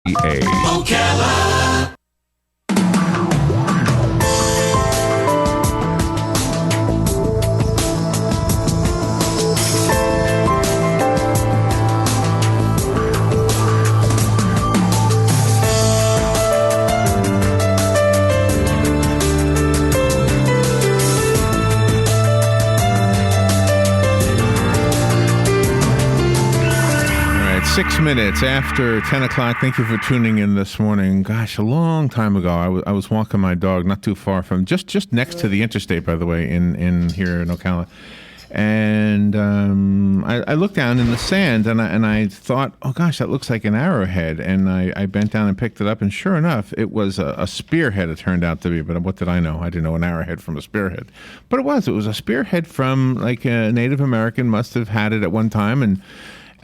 Ocala. All right, 6 minutes after 10 o'clock. Thank you for tuning in this morning. Gosh, a long time ago, I was walking my dog not too far from, just next to the interstate, by the way, in here in Ocala. And I looked down in the sand, and I thought, oh gosh, that looks like an arrowhead. And I bent down and picked it up, and sure enough, it was a spearhead. It turned out to be, but what did I know? I didn't know an arrowhead from a spearhead, but it was a spearhead from like a Native American must have had it at one time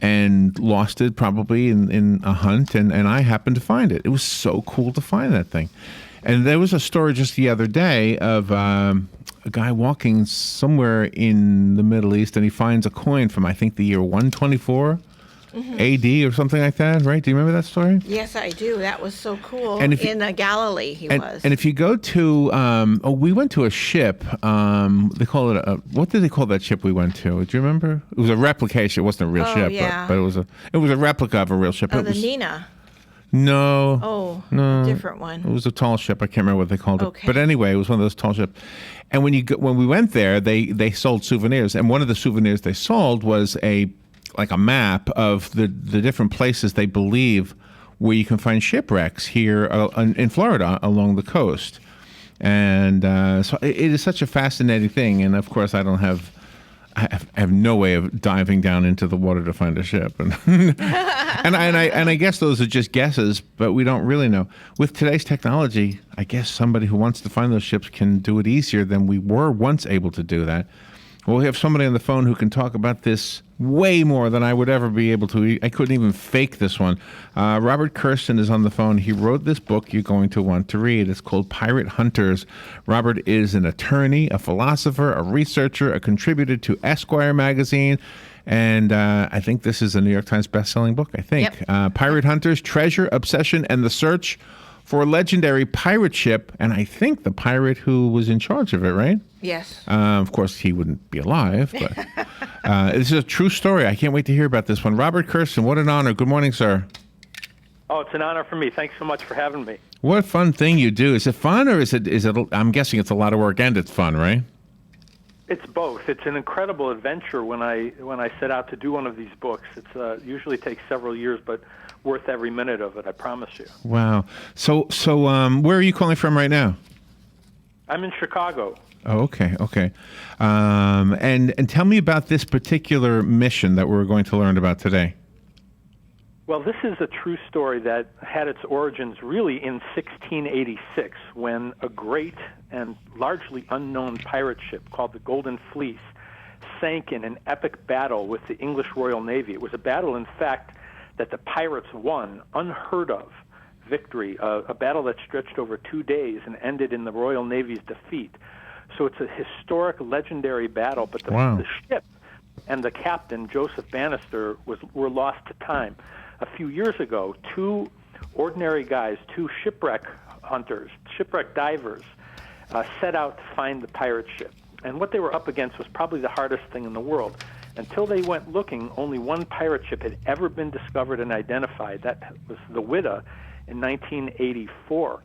and lost it probably in a hunt, and I happened to find it. It was so cool to find that thing. And there was a story just the other day of a guy walking somewhere in the Middle East, and he finds a coin from, I think, the year 124 AD or something like that, right? Do you remember that story? Yes, I do. That was so cool. And In Galilee, he was. And if you go to, we went to a ship. They call it what did they call that ship we went to? Do you remember? It was a replication. It wasn't a real ship, yeah. but it was a replica of a real ship. Oh, It the was, Nina. No. Oh, no, different one. It was a tall ship. I can't remember what they called it. Okay. But anyway, it was one of those tall ships. And when we went there, they sold souvenirs, and one of the souvenirs they sold was a map of the different places they believe where you can find shipwrecks here in Florida along the coast. And so it is such a fascinating thing. And of course, I have no way of diving down into the water to find a ship, and I guess those are just guesses, but we don't really know. With today's technology, I guess somebody who wants to find those ships can do it easier than we were once able to do that. Well, we have somebody on the phone who can talk about this way more than I would ever be able to. I couldn't even fake this one. Robert Kurson is on the phone. He wrote this book you're going to want to read. It's called Pirate Hunters. Robert is an attorney, a philosopher, a researcher, a contributor to Esquire magazine, and I think this is a New York Times bestselling book, I think. Yep. Pirate Hunters, Treasure, Obsession, and the Search for a Legendary Pirate Ship, and I think the pirate who was in charge of it, right? Yes. Of course, he wouldn't be alive, but this is a true story. I can't wait to hear about this one. Robert Kurson, what an honor. Good morning, sir. Oh, it's an honor for me. Thanks so much for having me. What a fun thing you do. Is it fun, or is it? I'm guessing it's a lot of work and it's fun, right? It's both. It's an incredible adventure when I set out to do one of these books. It's usually takes several years, but worth every minute of it, I promise you. Wow. So where are you calling from right now? I'm in Chicago. Oh, okay. And tell me about this particular mission that we're going to learn about today. Well, this is a true story that had its origins really in 1686 when a great and largely unknown pirate ship called the Golden Fleece sank in an epic battle with the English Royal Navy. It was a battle, in fact, that the pirates won, unheard of victory, a battle that stretched over 2 days and ended in the Royal Navy's defeat. So it's a historic, legendary battle, but the ship and the captain, Joseph Bannister, were lost to time. A few years ago, two ordinary guys, two shipwreck hunters, shipwreck divers, set out to find the pirate ship. And what they were up against was probably the hardest thing in the world. Until they went looking, only one pirate ship had ever been discovered and identified. That was the Witta in 1984.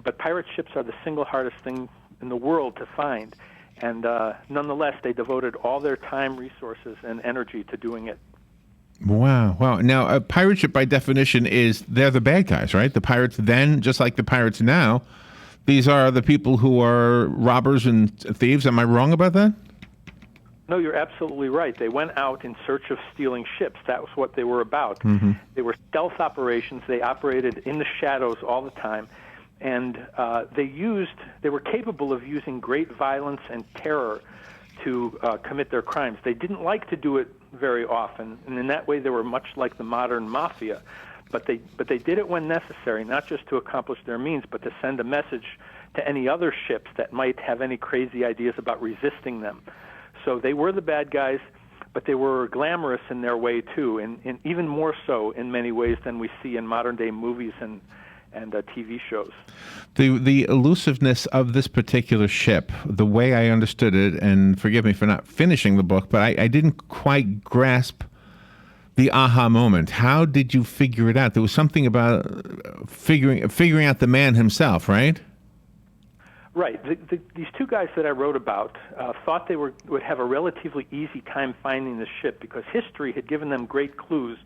But pirate ships are the single hardest thing in the world to find. And nonetheless, they devoted all their time, resources, and energy to doing it. Wow. Now, a pirate ship, by definition, they're the bad guys, right? The pirates then, just like the pirates now, these are the people who are robbers and thieves. Am I wrong about that? No, you're absolutely right. They went out in search of stealing ships. That was what they were about. Mm-hmm. They were stealth operations. They operated in the shadows all the time. And they were capable of using great violence and terror to commit their crimes. They didn't like to do it very often, and in that way they were much like the modern mafia. But they did it when necessary, not just to accomplish their means, but to send a message to any other ships that might have any crazy ideas about resisting them. So they were the bad guys, but they were glamorous in their way too, and even more so in many ways than we see in modern day movies and TV shows. The elusiveness of this particular ship, the way I understood it, and forgive me for not finishing the book, but I didn't quite grasp the aha moment. How did you figure it out? There was something about figuring out the man himself, right? Right. These two guys that I wrote about thought they would have a relatively easy time finding the ship because history had given them great clues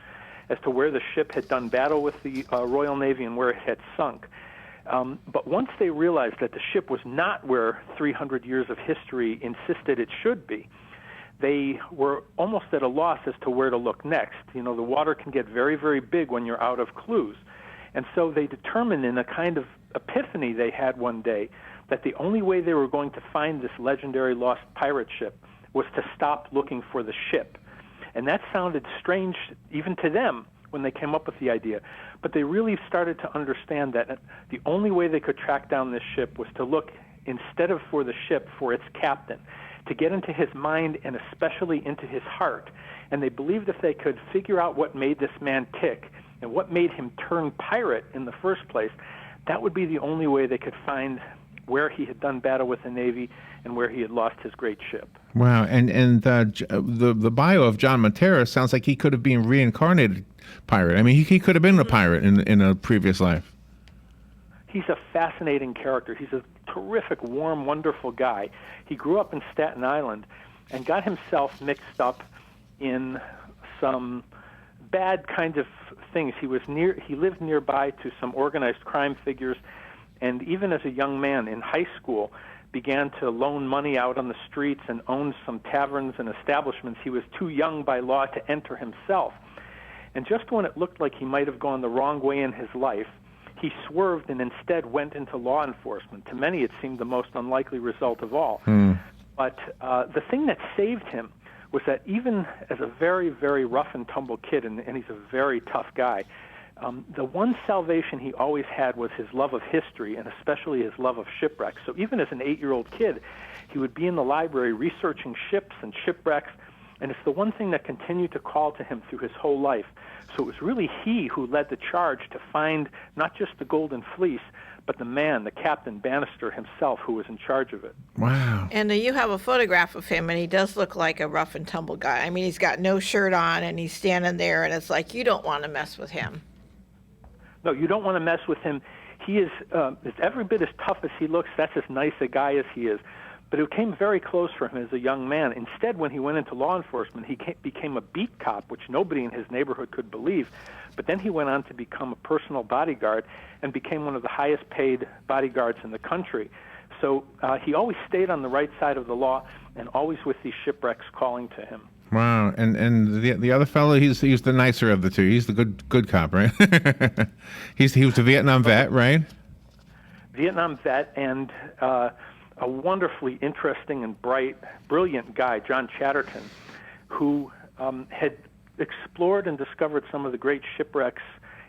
as to where the ship had done battle with the Royal Navy and where it had sunk. But once they realized that the ship was not where 300 years of history insisted it should be, they were almost at a loss as to where to look next. The water can get very, very big when you're out of clues. And so they determined in a kind of epiphany they had one day that the only way they were going to find this legendary lost pirate ship was to stop looking for the ship. And that sounded strange even to them when they came up with the idea. But they really started to understand that the only way they could track down this ship was to look, instead of for the ship, for its captain, to get into his mind and especially into his heart. And they believed if they could figure out what made this man tick and what made him turn pirate in the first place, that would be the only way they could find where he had done battle with the Navy and where he had lost his great ship. Wow, and the bio of John Montera sounds like he could have been reincarnated pirate. I mean, he could have been a pirate in a previous life. He's a fascinating character. He's a terrific, warm, wonderful guy. He grew up in Staten Island and got himself mixed up in some bad kinds of things. He lived nearby to some organized crime figures, and even as a young man in high school began to loan money out on the streets and owned some taverns and establishments he was too young by law to enter himself. And just when it looked like he might have gone the wrong way in his life, he swerved and instead went into law enforcement. To many, it seemed the most unlikely result of all. But the thing that saved him was that even as a very, very rough and tumble kid, and he's a very tough guy, the one salvation he always had was his love of history, and especially his love of shipwrecks. So even as an 8-year-old kid, he would be in the library researching ships and shipwrecks, and it's the one thing that continued to call to him through his whole life. So it was really he who led the charge to find not just the Golden Fleece, but the man, the Captain Bannister himself, who was in charge of it. Wow. And you have a photograph of him, and he does look like a rough and tumble guy. I mean, he's got no shirt on, and he's standing there, and it's like you don't want to mess with him. No, you don't want to mess with him. He is every bit as tough as he looks. That's as nice a guy as he is. But it came very close for him as a young man. Instead, when he went into law enforcement, he became a beat cop, which nobody in his neighborhood could believe. But then he went on to become a personal bodyguard and became one of the highest paid bodyguards in the country. So he always stayed on the right side of the law and always with these shipwrecks calling to him. Wow, and the other fellow, he's the nicer of the two. He's the good cop, right? He was a Vietnam vet, right? Vietnam vet and a wonderfully interesting and brilliant guy, John Chatterton, who had explored and discovered some of the great shipwrecks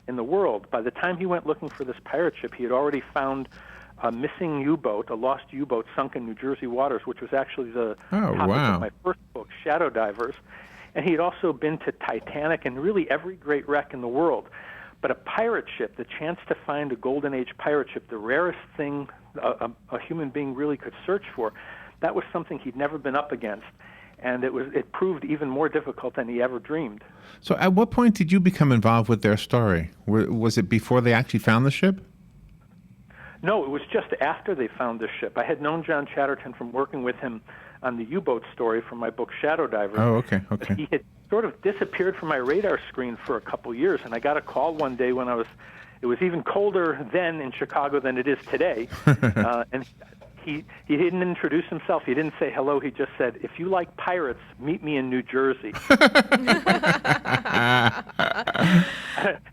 in the world. By the time he went looking for this pirate ship, he had already found a missing U-boat, a lost U-boat sunk in New Jersey waters, which was actually the topic of my first book, Shadow Divers. And he had also been to Titanic and really every great wreck in the world. But a pirate ship, the chance to find a Golden Age pirate ship, the rarest thing a human being really could search for, that was something he'd never been up against. And it proved even more difficult than he ever dreamed. So at what point did you become involved with their story? Was it before they actually found the ship? No, it was just after they found the ship. I had known John Chatterton from working with him on the U-boat story from my book Shadow Divers. Oh, okay. He had sort of disappeared from my radar screen for a couple years, and I got a call one day when it was even colder then in Chicago than it is today, and he didn't introduce himself. He didn't say hello. He just said, "If you like pirates, meet me in New Jersey."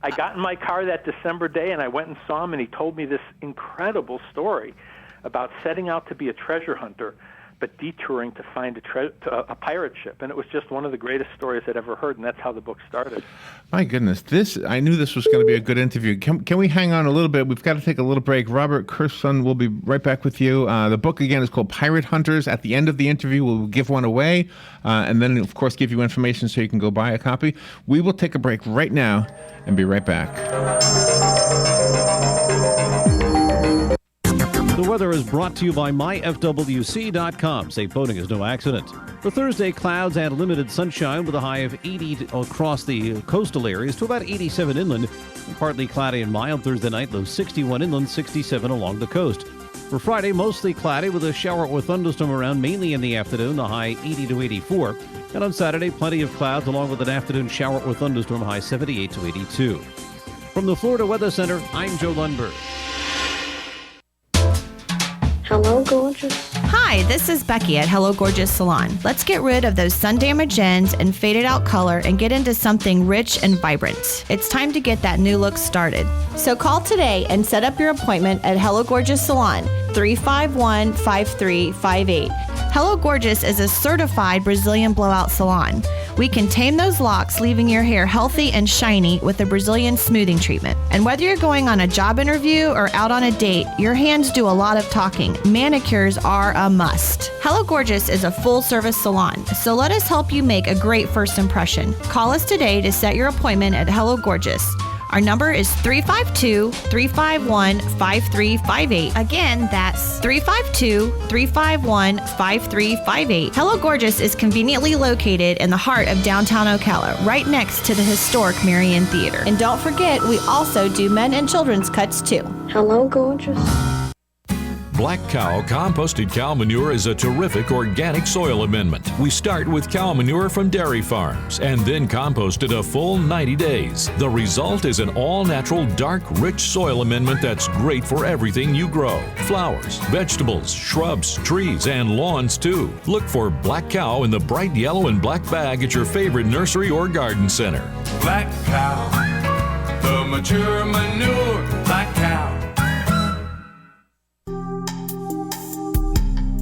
I got in my car that December day, and I went and saw him, and he told me this incredible story about setting out to be a treasure hunter, but detouring to find a pirate ship. And it was just one of the greatest stories I'd ever heard, and that's how the book started. My goodness, I knew this was going to be a good interview. Can we hang on a little bit? We've got to take a little break. Robert Kurson will be right back with you. The book, again, is called Pirate Hunters. At the end of the interview, we'll give one away, and then, of course, give you information so you can go buy a copy. We will take a break right now and be right back. The weather is brought to you by myfwc.com. Safe boating is no accident. For Thursday, clouds and limited sunshine with a high of 80 across the coastal areas to about 87 inland. Partly cloudy and mild Thursday night, low 61 inland, 67 along the coast. For Friday, mostly cloudy with a shower or thunderstorm around mainly in the afternoon, the high 80 to 84. And on Saturday, plenty of clouds along with an afternoon shower or thunderstorm, high 78 to 82. From the Florida Weather Center, I'm Joe Lundberg. Hello, gorgeous. Hi, this is Becky at Hello Gorgeous Salon. Let's get rid of those sun damaged ends and faded out color and get into something rich and vibrant. It's time to get that new look started. So call today and set up your appointment at Hello Gorgeous Salon, 351-5358. Hello Gorgeous is a certified Brazilian blowout salon. We can tame those locks, leaving your hair healthy and shiny with a Brazilian smoothing treatment. And whether you're going on a job interview or out on a date, your hands do a lot of talking. Manicures are a must. Hello Gorgeous is a full-service salon, so let us help you make a great first impression. Call us today to set your appointment at Hello Gorgeous. Our number is 352-351-5358. Again, that's 352-351-5358. Hello Gorgeous is conveniently located in the heart of downtown Ocala, right next to the historic Marion Theater. And don't forget, we also do men and children's cuts too. Hello, gorgeous. Black Cow composted cow manure is a terrific organic soil amendment. We start with cow manure from dairy farms and then compost it a full 90 days. The result is an all-natural, dark, rich soil amendment that's great for everything you grow. Flowers, vegetables, shrubs, trees, and lawns too. Look for Black Cow in the bright yellow and black bag at your favorite nursery or garden center. Black Cow, the mature manure. Black Cow.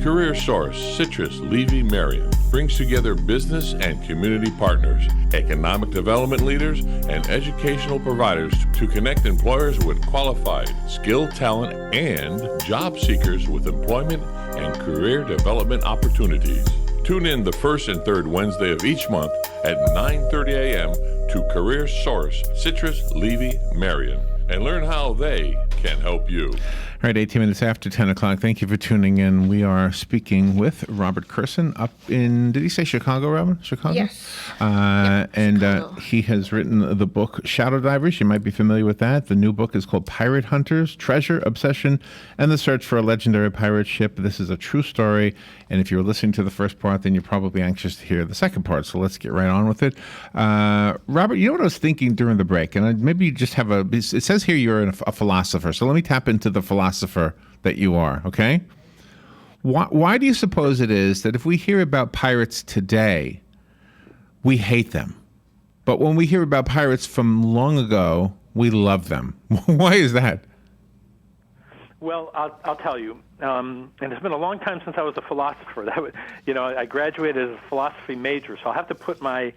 Career Source Citrus Levy Marion brings together business and community partners, economic development leaders, and educational providers to connect employers with qualified, skilled talent and job seekers with employment and career development opportunities. Tune in the first and third Wednesday of each month at 9:30 a.m. to Career Source Citrus Levy Marion and learn how they can help you. All right, 18 minutes after 10 o'clock. Thank you for tuning in. We are speaking with Robert Kurson up in, did he say Chicago, Robert? Chicago? Yes. And he has written the book Shadow Divers. You might be familiar with that. The new book is called Pirate Hunters, Treasure, Obsession, and the Search for a Legendary Pirate Ship. This is a true story. And if you were listening to the first part, then you're probably anxious to hear the second part. So let's get right on with it. Robert, you know what I was thinking during the break? And maybe you just have it says here you're a philosopher. So let me tap into the philosopher that you are, okay? Why do you suppose it is that if we hear about pirates today, we hate them? But when we hear about pirates from long ago, we love them. Why is that? Well, I'll tell you. And it's been a long time since I was a philosopher. I graduated as a philosophy major, so I'll have to put my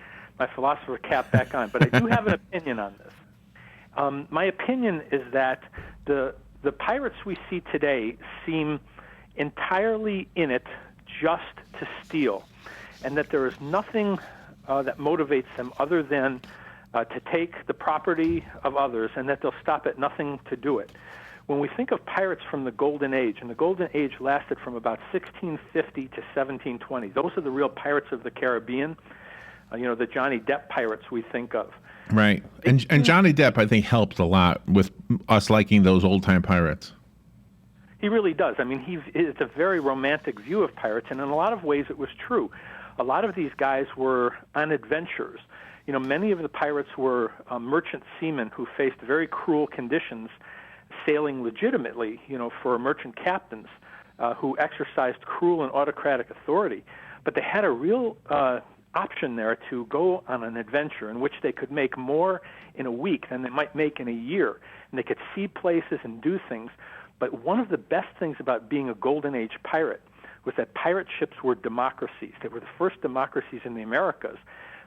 philosopher cap back on. But I do have an opinion on this. My opinion is that the pirates we see today seem entirely in it just to steal, and that there is nothing that motivates them other than to take the property of others, and that they'll stop at nothing to do it. When we think of pirates from the Golden Age, and the Golden Age lasted from about 1650 to 1720, those are the real pirates of the Caribbean, the Johnny Depp pirates we think of. Right. And Johnny Depp, I think, helped a lot with us liking those old-time pirates. He really does. I mean, it's a very romantic view of pirates, and in a lot of ways it was true. A lot of these guys were on adventures. Many of the pirates were merchant seamen who faced very cruel conditions sailing legitimately, for merchant captains who exercised cruel and autocratic authority. But they had a real option there to go on an adventure in which they could make more in a week than they might make in a year. And they could see places and do things. But one of the best things about being a Golden Age pirate was that pirate ships were democracies. They were the first democracies in the Americas.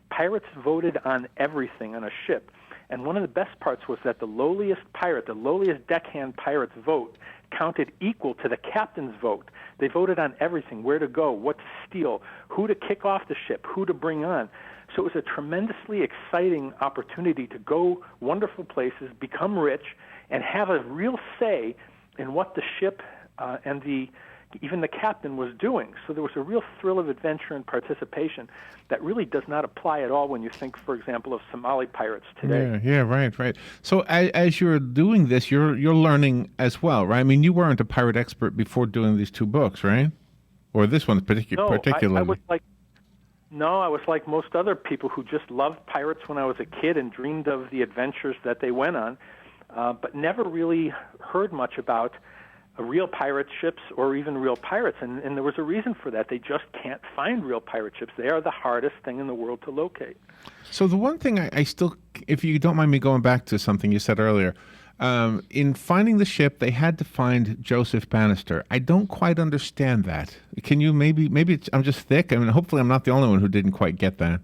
Pirates voted on everything on a ship. And one of the best parts was that the lowliest pirate, the lowliest deckhand pirate's vote counted equal to the captain's vote. They voted on everything, where to go, what to steal, who to kick off the ship, who to bring on. So it was a tremendously exciting opportunity to go wonderful places, become rich, and have a real say in what the ship and even the captain was doing. So there was a real thrill of adventure and participation that really does not apply at all when you think, for example, of Somali pirates today. Yeah, right. So as you're doing this, you're learning as well, right? I mean, you weren't a pirate expert before doing these two books, right? Or this one particularly. I was like most other people who just loved pirates when I was a kid and dreamed of the adventures that they went on, but never really heard much about real pirate ships or even real pirates. And there was a reason for that. They just can't find real pirate ships. They are the hardest thing in the world to locate. So the one thing I still, if you don't mind me going back to something you said earlier, in finding the ship, they had to find Joseph Bannister. I don't quite understand that. Can you maybe I'm just thick? I mean, hopefully I'm not the only one who didn't quite get that.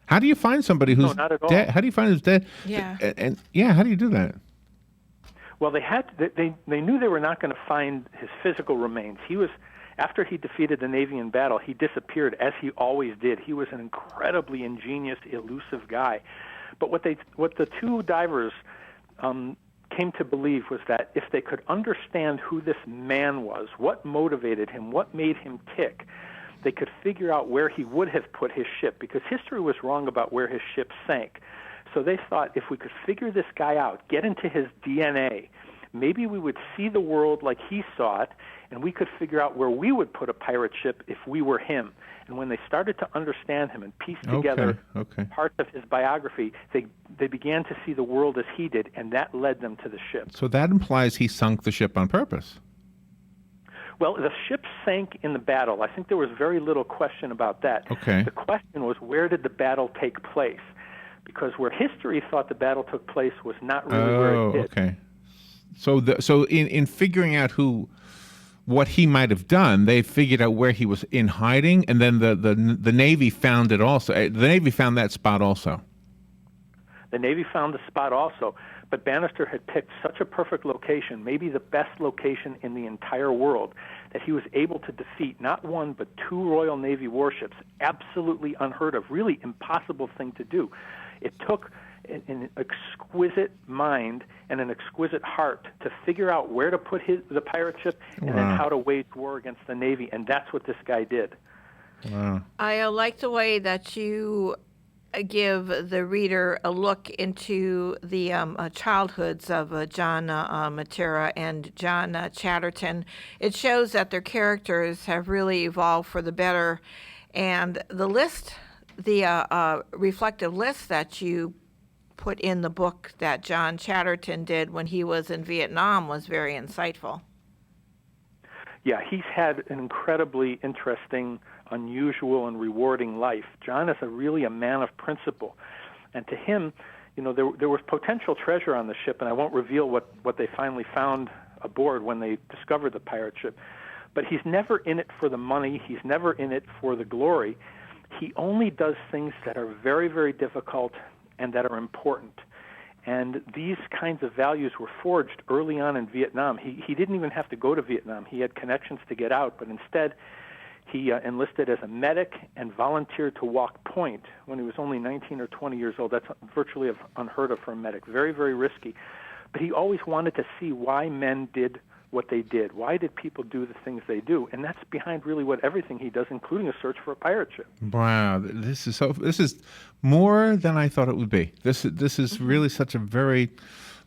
How do you find somebody who's dead? How do you find who's dead? Yeah. And how do you do that? Well, they knew they were not going to find his physical remains. After he defeated the Navy in battle, he disappeared, as he always did. He was an incredibly ingenious, elusive guy. But what the two divers came to believe was that if they could understand who this man was, what motivated him, what made him tick, they could figure out where he would have put his ship, because history was wrong about where his ship sank. So they thought if we could figure this guy out, get into his DNA, maybe we would see the world like he saw it, and we could figure out where we would put a pirate ship if we were him. And when they started to understand him and piece together parts of his biography, they began to see the world as he did, and that led them to the ship. So that implies he sunk the ship on purpose. Well, the ship sank in the battle. I think there was very little question about that. Okay. The question was, where did the battle take place? Because where history thought the battle took place was not really where it did. Okay. So in figuring out what he might have done, they figured out where he was in hiding, and then the Navy found it also. The Navy found that spot also. The Navy found the spot also, but Bannister had picked such a perfect location, maybe the best location in the entire world, that he was able to defeat not one but two Royal Navy warships. Absolutely unheard of, really impossible thing to do. It took an exquisite mind and an exquisite heart to figure out where to put the pirate ship and then how to wage war against the Navy, and that's what this guy did. Wow. I like the way that you give the reader a look into the childhoods of John Matera and John Chatterton. It shows that their characters have really evolved for the better, and the reflective list that you put in the book that John Chatterton did when he was in Vietnam was very insightful. Yeah, he's had an incredibly interesting, unusual, and rewarding life. John is really a man of principle. And to him, there was potential treasure on the ship, and I won't reveal what they finally found aboard when they discovered the pirate ship. But he's never in it for the money. He's never in it for the glory. He only does things that are very, very difficult and that are important. And these kinds of values were forged early on in Vietnam. He didn't even have to go to Vietnam. He had connections to get out, but instead he enlisted as a medic and volunteered to walk point when he was only 19 or 20 years old. That's virtually unheard of for a medic. Very, very risky. But he always wanted to see why men did what they did. Why did people do the things they do? And that's behind really what everything he does, including a search for a pirate ship. Wow, this is more than I thought it would be. This is really such a very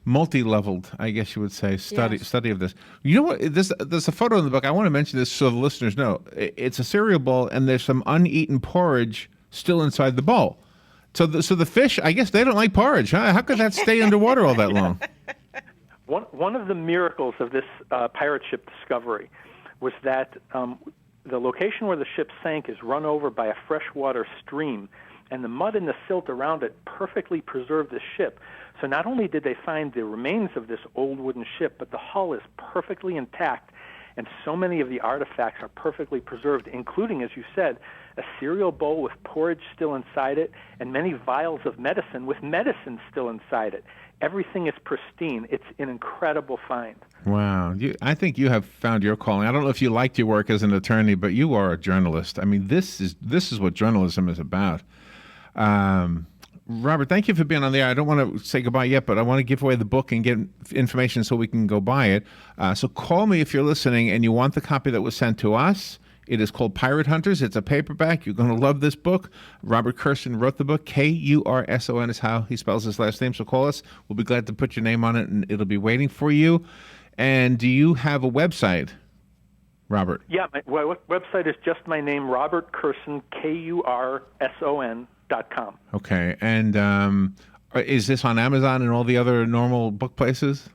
multi-leveled, I guess you would say, study of this. You know what? There's a photo in the book. I want to mention this so the listeners know. It's a cereal bowl, and there's some uneaten porridge still inside the bowl. So the fish, I guess they don't like porridge, huh? How could that stay underwater all that long? One of the miracles of this pirate ship discovery was that the location where the ship sank is run over by a freshwater stream, and the mud and the silt around it perfectly preserved the ship. So not only did they find the remains of this old wooden ship, but the hull is perfectly intact, And so many of the artifacts are perfectly preserved, including, as you said, a cereal bowl with porridge still inside it, and many vials of medicine with medicine still inside it. Everything is pristine. It's an incredible find. Wow. I think you have found your calling. I don't know if you liked your work as an attorney, but you are a journalist. I mean, this is what journalism is about. Robert, thank you for being on the air. I don't want to say goodbye yet, but I want to give away the book and get information so we can go buy it. So call me if you're listening and you want the copy that was sent to us. It is called Pirate Hunters. It's a paperback. You're going to love this book. Robert Kurson wrote the book. Kurson is how he spells his last name. So call us. We'll be glad to put your name on it, and it'll be waiting for you. And do you have a website, Robert? Yeah, my website is just my name, Robert Kurson, Kurson.com. Okay. And is this on Amazon and all the other normal book places?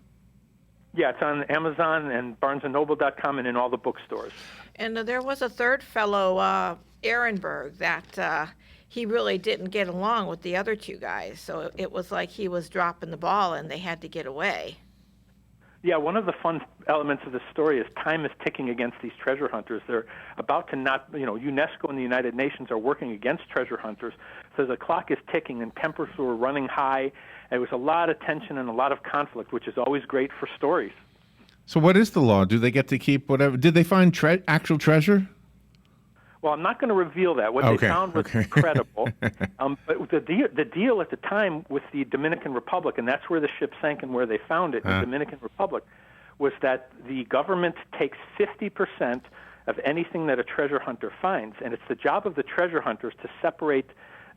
Yeah, it's on Amazon and BarnesandNoble.com and in all the bookstores. And there was a third fellow, Ehrenberg, that he really didn't get along with the other two guys. So it was like he was dropping the ball and they had to get away. Yeah, one of the fun elements of the story is time is ticking against these treasure hunters. They're about to UNESCO and the United Nations are working against treasure hunters. So the clock is ticking and tempers were running high. There was a lot of tension and a lot of conflict, which is always great for stories. So what is the law? Do they get to keep whatever? Did they find actual treasure? Well, I'm not going to reveal that. What they found was incredible. But the deal at the time with the Dominican Republic, and that's where the ship sank and where they found it, in the Dominican Republic, was that the government takes 50% of anything that a treasure hunter finds, and it's the job of the treasure hunters to separate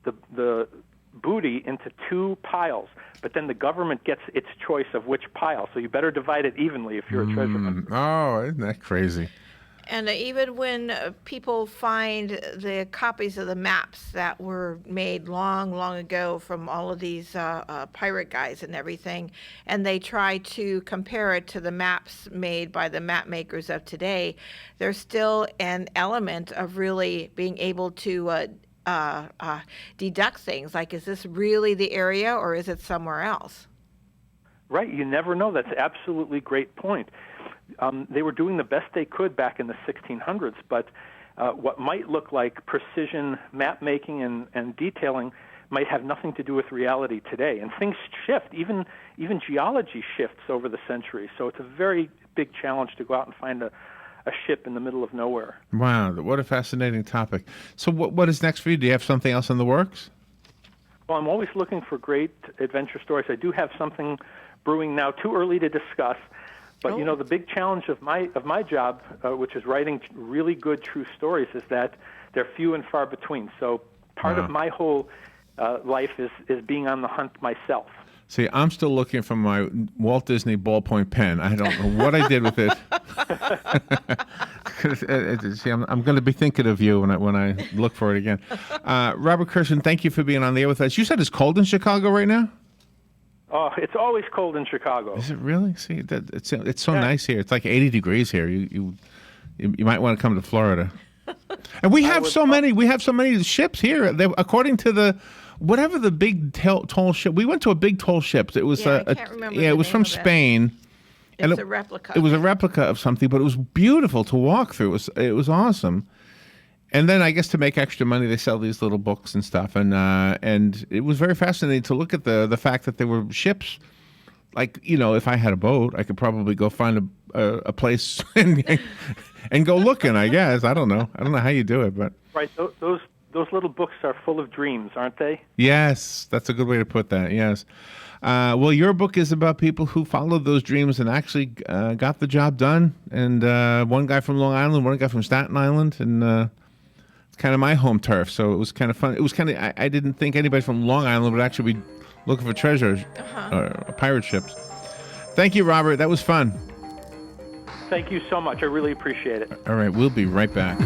the booty into two piles, but then the government gets its choice of which pile. So you better divide it evenly if you're a treasure hunter. Oh, isn't that crazy? And even when people find the copies of the maps that were made long, long ago from all of these pirate guys and everything, and they try to compare it to the maps made by the map makers of today, there's still an element of really being able to deduct things. Like, is this really the area or is it somewhere else? Right, you never know. That's absolutely great point. They were doing the best they could back in the 1600s, but what might look like precision map making and detailing might have nothing to do with reality today. And things shift. Even geology shifts over the centuries. So it's a very big challenge to go out and find a ship in the middle of nowhere. Wow, what a fascinating topic. So what is next for you? Do you have something else in the works? Well, I'm always looking for great adventure stories. I do have something brewing now, too early to discuss. But, the big challenge of my job, which is writing really good true stories, is that they're few and far between. So part of my whole life is being on the hunt myself. See, I'm still looking for my Walt Disney ballpoint pen. I don't know what I did with it. See, I'm going to be thinking of you when I look for it again. Robert Kurson, thank you for being on the air with us. You said it's cold in Chicago right now? Oh, it's always cold in Chicago. Is it really? See, it's so nice here. It's like 80 degrees here. You might want to come to Florida. And we have so many. We have so many ships here. According to the big tall ship. We went to a big tall ship. It was I can't remember it was from Spain. It's a replica. It was a replica of something, but it was beautiful to walk through. It was awesome. And then I guess to make extra money, they sell these little books and stuff. And it was very fascinating to look at the fact that there were ships. Like, if I had a boat, I could probably go find a place and go looking, I guess. I don't know how you do it, but right. Those little books are full of dreams, aren't they? Yes, that's a good way to put that. Yes. Well, your book is about people who followed those dreams and actually got the job done. And one guy from Long Island, one guy from Staten Island, and it's kind of my home turf. So it was kind of fun. It was kind of I didn't think anybody from Long Island would actually be looking for treasures, pirate ships. Thank you, Robert. That was fun. Thank you so much. I really appreciate it. All right, we'll be right back.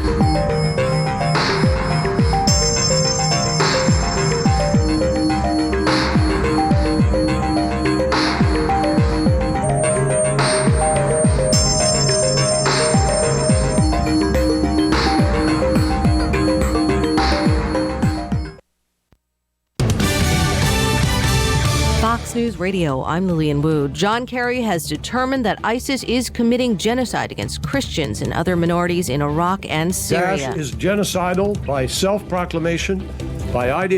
Fox CBS News Radio, I'm Lillian Wu. John Kerry has determined that ISIS is committing genocide against Christians and other minorities in Iraq and Syria. Daesh is genocidal by self-proclamation, by ideology.